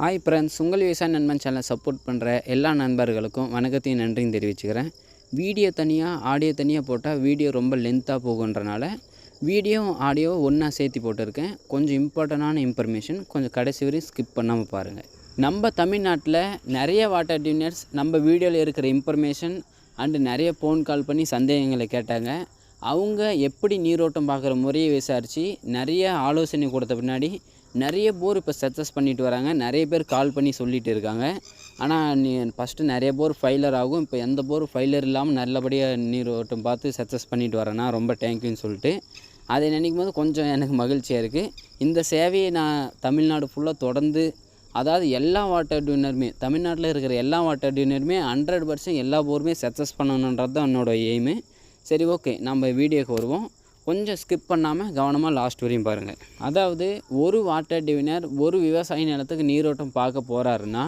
Hi friends, உங்கள் விவசாய நண்பன் சேனலை சப்போர்ட் பண்ணுற எல்லா நண்பர்களுக்கும் வணக்கத்தையும் நன்றியும் தெரிவிச்சுக்கிறேன். வீடியோ தனியாக ஆடியோ தனியாக போட்டால் வீடியோ ரொம்ப லென்த்தாக போகுன்றனால ஆடியோ ஒன்றா சேர்த்து போட்டிருக்கேன். கொஞ்சம் இம்பார்ட்டண்டான இன்ஃபர்மேஷன், கொஞ்சம் கடைசி வரையும் ஸ்கிப் பண்ணாமல் பாருங்கள். நம்ம தமிழ்நாட்டில் நிறைய வாட்டர் டியூனர்ஸ் நம்ம வீடியோவில் இருக்கிற இன்ஃபர்மேஷன் அண்டு நிறைய ஃபோன் கால் பண்ணி சந்தேகங்களை கேட்டாங்க. அவங்க எப்படி நீரோட்டம் பார்க்குற முறையை விசாரித்து நிறைய ஆலோசனை கொடுத்த பின்னாடி நிறைய போர் இப்போ சக்ஸஸ் பண்ணிட்டு வராங்க. நிறைய பேர் கால் பண்ணி சொல்லிகிட்டு இருக்காங்க. ஆனால் ஃபஸ்ட்டு நிறைய போர் ஃபெயிலியர் ஆகும். இப்போ எந்த போர் ஃபெயிலியர் இல்லாமல் நல்லபடியாக நீரோட்டம் பார்த்து சக்ஸஸ் பண்ணிட்டு வரேன்னா ரொம்ப தேங்க்யூன்னு சொல்லிட்டு அதை நினைக்கும் போது கொஞ்சம் எனக்கு மகிழ்ச்சியாக இருக்குது. இந்த சேவையை நான் தமிழ்நாடு ஃபுல்லாக தொடர்ந்து, அதாவது எல்லா வாட்டர் டியூனருமே, தமிழ்நாட்டில் இருக்கிற எல்லா வாட்டர் டியூனருமே 100% எல்லா போருமே சக்ஸஸ் பண்ணணுன்றது தான் என்னோடய எய்மு. சரி, ஓகே, நம்ம வீடியோக்கு வருவோம். கொஞ்சம் ஸ்கிப் பண்ணாமல் கவனமாக லாஸ்ட் வரையும் பாருங்கள். அதாவது ஒரு வாட்டர் டியூனர் ஒரு விவசாய நிலத்துக்கு நீரோட்டம் பார்க்க போகிறாருன்னா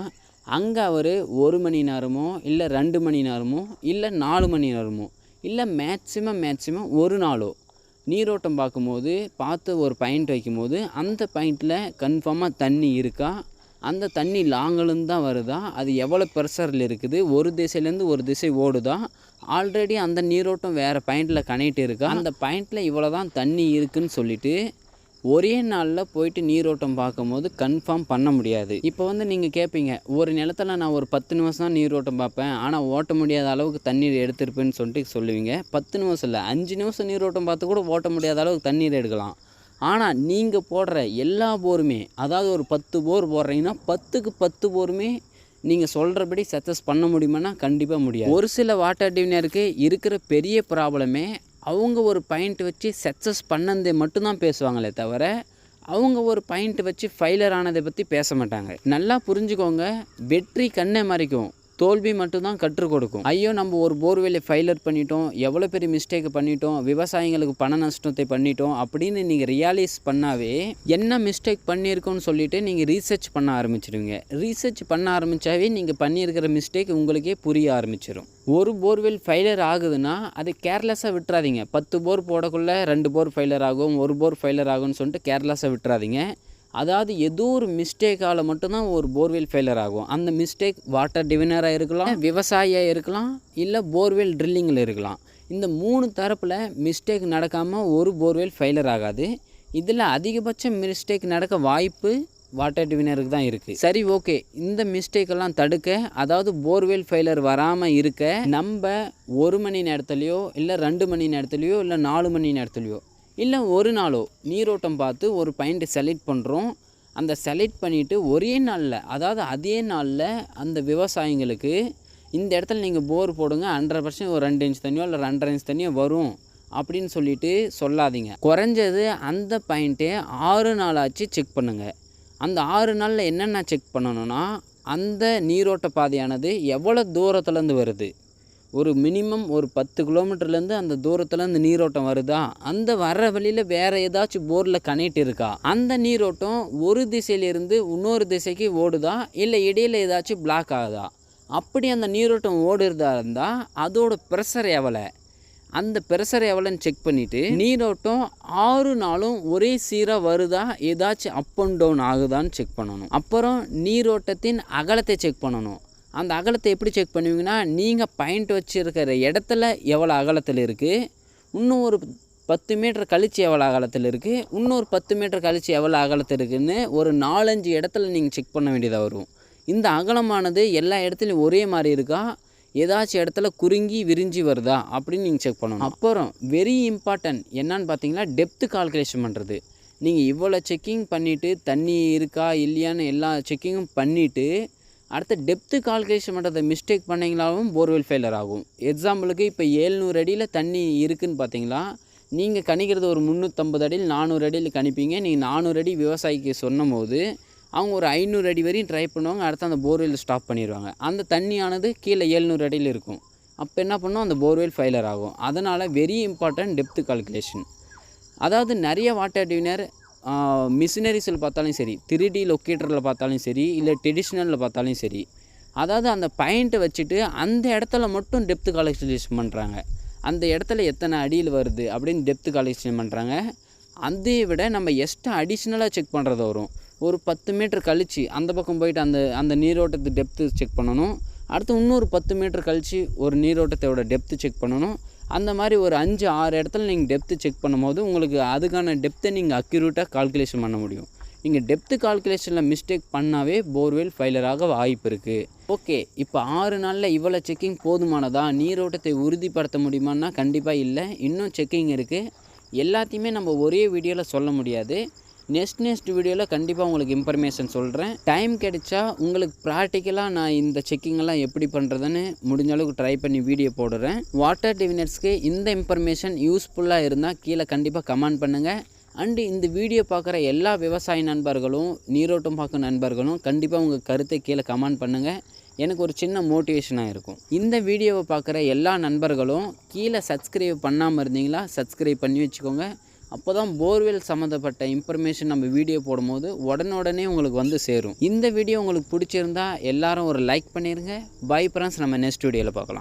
அங்கே அவர் 1 மணி நேரமோ இல்லை 2 மணி நேரமோ இல்லை 4 மணி நேரமோ இல்லை மேக்ஸிமம் ஒரு நாளோ நீரோட்டம் பார்த்து ஒரு பாயிண்ட் வைக்கும்போது அந்த பாயிண்டில் கன்ஃபார்மாக தண்ணி இருக்கா, அந்த தண்ணி லாங்கிலேருந்து தான் வருதா, அது எவ்வளோ ப்ரெஷரில் இருக்குது, ஒரு திசையிலேருந்து ஒரு திசை ஓடுதா, ஆல்ரெடி அந்த நீரோட்டம் வேறு பாயிண்டில் கனெக்ட் இருக்கா, அந்த பாயிண்டில் இவ்வளோ தான் தண்ணி இருக்குதுன்னு சொல்லிவிட்டு ஒரே நாளில் போயிட்டு நீரோட்டம் பார்க்கும்போது கன்ஃபார்ம் பண்ண முடியாது. இப்போ நீங்கள் கேட்பீங்க, ஒரு நிலத்தில் நான் ஒரு 10 நிமிஷம் தான் நீரோட்டம் பார்ப்பேன், ஆனால் ஓட்ட முடியாத அளவுக்கு தண்ணீர் எடுத்திருப்பேன்னு சொல்லிட்டு சொல்லுவீங்க. 10 நிமிஷம் இல்லை, 5 நிமிஷம் நீரோட்டம் பார்த்து கூட ஓட்ட முடியாத அளவுக்கு தண்ணீர் எடுக்கலாம். ஆனால் நீங்கள் போடுற எல்லா போருமே, அதாவது ஒரு 10 போர் போடுறீங்கன்னா 10க்கு 10 போருமே நீங்கள் சொல்கிறபடி சக்ஸஸ் பண்ண முடியுமானா கண்டிப்பாக முடியாது. ஒரு சில வாட்டர் டியூனருக்கு இருக்கிற பெரிய ப்ராப்ளமே அவங்க ஒரு பாயிண்ட் வச்சு சக்ஸஸ் பண்ணதை மட்டும்தான் பேசுவாங்களே தவிர அவங்க ஒரு பாயிண்ட் வச்சு ஃபெயிலியர் ஆனதை பற்றி பேச மாட்டாங்க. நல்லா புரிஞ்சுக்கோங்க, வெற்றி கண்ணை மறைக்கும், தோல்வி மட்டும்தான் கற்றுக் கொடுக்கும். ஐயோ, நம்ம ஒரு போர்வெல்லை ஃபெயிலியர் பண்ணிட்டோம், எவ்வளோ பெரிய மிஸ்டேக் பண்ணிட்டோம், விவசாயிகளுக்கு பண நஷ்டத்தை பண்ணிட்டோம் அப்படின்னு நீங்கள் ரியலைஸ் பண்ணாவே என்ன மிஸ்டேக் பண்ணியிருக்கோன்னு சொல்லிவிட்டு நீங்கள் ரீசர்ச் பண்ண ஆரம்பிச்சிடுவீங்க. ரீசர்ச் பண்ண ஆரம்பித்தாவே நீங்கள் பண்ணியிருக்கிற மிஸ்டேக் உங்களுக்கே புரிய ஆரம்பிச்சிடும். ஒரு போர்வெல் ஃபெயிலியர் ஆகுதுன்னா அது கேர்லெஸ்ஸாக விட்டுறாதீங்க. 10 போர் போடக்குள்ளே 2 போர் ஃபெயிலியர் ஆகும், 1 போர் ஃபெயிலியர் ஆகும்னு சொல்லிட்டு கேர்லெஸ்ஸாக விட்டுறாதீங்க. அதாவது ஏதோ ஒரு மிஸ்டேக்கால் மட்டும்தான் ஒரு போர்வெல் ஃபெயிலியர் ஆகும். அந்த மிஸ்டேக் வாட்டர் டிவினராக இருக்கலாம், விவசாயியாக இருக்கலாம், இல்லை போர்வெல் ட்ரில்லிங்கில் இருக்கலாம். இந்த 3 தரப்பில் மிஸ்டேக் நடக்காமல் ஒரு போர்வெல் ஃபெயிலியர் ஆகாது. இதில் அதிகபட்ச மிஸ்டேக் நடக்க வாய்ப்பு வாட்டர் டிவினருக்கு தான் இருக்குது. சரி, ஓகே, இந்த மிஸ்டேக்கெல்லாம் தடுக்க, அதாவது போர்வெல் ஃபெயிலியர் வராமல் இருக்க நம்ம 1 மணி நேரத்துலையோ இல்லை 2 மணி நேரத்துலையோ இல்லை 4 மணி நேரத்துலையோ இல்லை ஒரு நாளோ நீரோட்டம் பார்த்து ஒரு பாயிண்ட் செலக்ட் பண்ணுறோம். அந்த செலக்ட் பண்ணிவிட்டு ஒரே நாளில், அதாவது அதே நாளில் அந்த விவசாயிங்களுக்கு இந்த இடத்துல நீங்கள் போர் போடுங்க, 100% ஒரு 2 இன்ச் தண்ணியோ இல்லை 2.5 இன்ச் தண்ணியோ வரும் அப்படின்னு சொல்லிட்டு சொல்லாதீங்க. குறைஞ்சது அந்த பாயிண்ட்டே 6 நாளாச்சு செக் பண்ணுங்கள். அந்த 6 நாளில் என்னென்ன செக் பண்ணணும்னா, அந்த நீரோட்ட பாதையானது எவ்வளோ தூரத்துலேருந்து வருது, ஒரு மினிமம் ஒரு 10 கிலோமீட்டர்லேருந்து அந்த தூரத்தில் அந்த நீரோட்டம் வருதா, அந்த வர்ற வழியில் வேறு ஏதாச்சும் போரில் கனெக்ட் இருக்கா, அந்த நீரோட்டம் ஒரு திசையிலிருந்து இன்னொரு திசைக்கு ஓடுதா, இல்லை இடையில் ஏதாச்சும் பிளாக் ஆகுதா, அப்படி அந்த நீரோட்டம் ஓடுறதா இருந்தால் அதோட ப்ரெஷர் எவ்வளோ, அந்த ப்ரெஷர் எவ்வளோன்னு செக் பண்ணிவிட்டு நீரோட்டம் 6 நாளும் ஒரே சீராக வருதா, ஏதாச்சும் அப் அண்ட் டவுன் ஆகுதான்னு செக் பண்ணணும். அப்புறம் நீரோட்டத்தின் அகலத்தை செக் பண்ணணும். அந்த அகலத்தை எப்படி செக் பண்ணுவீங்கன்னா, நீங்கள் பாயிண்ட் வச்சுருக்கிற இடத்துல எவ்வளோ அகலத்தில் இருக்குது, இன்னும் ஒரு 10 மீட்டர் கழித்து எவ்வளோ அகலத்தில் இருக்குது, இன்னொரு 10 மீட்டர் கழித்து எவ்வளோ அகலத்தில் இருக்குதுன்னு ஒரு 4-5 இடத்துல நீங்கள் செக் பண்ண வேண்டியதாக வரும். இந்த அகலமானது எல்லா இடத்துலையும் ஒரே மாதிரி இருக்கா, ஏதாச்சும் இடத்துல குறுங்கி விரிஞ்சி வருதா அப்படின்னு நீங்கள் செக் பண்ணணும். அப்புறம் வெரி இம்பார்ட்டன்ட் என்னன்னு பார்த்தீங்கன்னா, டெப்த்து கால்குலேஷன் பண்ணுறது. நீங்கள் இவ்வளோ செக்கிங் பண்ணிவிட்டு தண்ணி இருக்கா இல்லையான்னு எல்லா செக்கிங்கும் பண்ணிவிட்டு அடுத்த டெப்த்து கால்குலேஷன் பண்ணுறதை மிஸ்டேக் பண்ணிங்களாலும் போர்வெல் ஃபெயிலியர் ஆகும். எக்ஸாம்பிளுக்கு இப்போ 700 அடியில் தண்ணி இருக்குதுன்னு பார்த்தீங்களா, நீங்கள் கணிக்கிறது ஒரு 350 அடியில் 400 அடியில் கணிப்பீங்க. நீங்கள் 400 அடி விவசாயிக்கு சொன்னும் போது அவங்க ஒரு 500 அடி வரையும் ட்ரை பண்ணுவாங்க. அடுத்து அந்த போர்வெல் ஸ்டாப் பண்ணிடுவாங்க. அந்த தண்ணியானது கீழே 700 அடியில் இருக்கும். அப்போ என்ன பண்ணோம், அந்த போர்வெல் ஃபெயிலியர் ஆகும். அதனால் வெரி இம்பார்ட்டன்ட் டெப்த்து கால்குலேஷன். அதாவது நிறைய வாட்டர் டியூனர் மிஷினரிஸில் பார்த்தாலும் சரி, 3D லொக்கேட்டரில் பார்த்தாலும் சரி, இல்லை ட்ரெடிஷ்னலில் பார்த்தாலும் சரி, அதாவது அந்த பாயிண்ட்டை வச்சுட்டு அந்த இடத்துல மட்டும் டெப்த்து கால்குலேஷன் பண்ணுறாங்க. அந்த இடத்துல எத்தனை அடியில் வருது அப்படின்னு டெப்த்து கால்குலேஷன் பண்ணுறாங்க. அதை விட நம்ம எக்ஸ்ட்ரா அடிஷ்னலாக செக் பண்ணுறது வரும். ஒரு 10 மீட்டர் கழித்து அந்த பக்கம் போயிட்டு அந்த நீரோட்டத்து டெப்த்து செக் பண்ணணும். அடுத்து இன்னொரு 10 மீட்டர் கழித்து ஒரு நீரோட்டத்தோட டெப்த்து செக் பண்ணணும். அந்த மாதிரி ஒரு 5, 6 இடத்துல நீங்கள் டெப்த்து செக் பண்ணும்போது உங்களுக்கு அதுக்கான டெப்த்தை நீங்கள் அக்யூரேட்டாக கால்குலேஷன் பண்ண முடியும். நீங்கள் டெப்த்து கால்குலேஷனில் மிஸ்டேக் பண்ணாவே போர்வெல் ஃபெயிலியர் ஆக வாய்ப்பு இருக்குது. ஓகே, இப்போ 6 நாளில் இவ்வளோ செக்கிங் போதுமானதா? நீரோட்டத்தை உறுதிப்படுத்த முடியுமான்னா கண்டிப்பாக இல்லை, இன்னும் செக்கிங் இருக்குது. எல்லாத்தையுமே நம்ம ஒரே வீடியோவில் சொல்ல முடியாது. நெக்ஸ்ட் வீடியோவில் கண்டிப்பாக உங்களுக்கு இன்ஃபர்மேஷன் சொல்கிறேன். டைம் கிடைச்சா உங்களுக்கு ப்ராக்டிக்கலாக நான் இந்த செக்கிங்கெல்லாம் எப்படி பண்ணுறதுன்னு முடிஞ்ச அளவுக்கு ட்ரை பண்ணி வீடியோ போடுறேன். வாட்டர் டிவினர்ஸ்க்கு இந்த இன்ஃபர்மேஷன் யூஸ்ஃபுல்லாக இருந்தால் கீழே கண்டிப்பாக கமெண்ட் பண்ணுங்கள். அண்டு இந்த வீடியோ பார்க்குற எல்லா விவசாய நண்பர்களும் நீரோட்டம் பார்க்கும் நண்பர்களும் கண்டிப்பாக உங்கள் கருத்தை கீழே கமெண்ட் பண்ணுங்கள். எனக்கு ஒரு சின்ன மோட்டிவேஷனாக இருக்கும். இந்த வீடியோவை பார்க்குற எல்லா நண்பர்களும் கீழே சப்ஸ்கிரைப் பண்ணாமல் இருந்தீங்களா சப்ஸ்கிரைப் பண்ணி வச்சுக்கோங்க. அப்போ தான் போர்வெல் சம்மந்தப்பட்ட இன்ஃபர்மேஷன் நம்ம வீடியோ போடும்போது உடனே உங்களுக்கு வந்து சேரும். இந்த வீடியோ உங்களுக்கு பிடிச்சிருந்தா எல்லாரும் ஒரு லைக் பண்ணிடுங்க. பை ஃப்ரெண்ட்ஸ், நம்ம நெக்ஸ்ட் வீடியோவில் பார்க்கலாம்.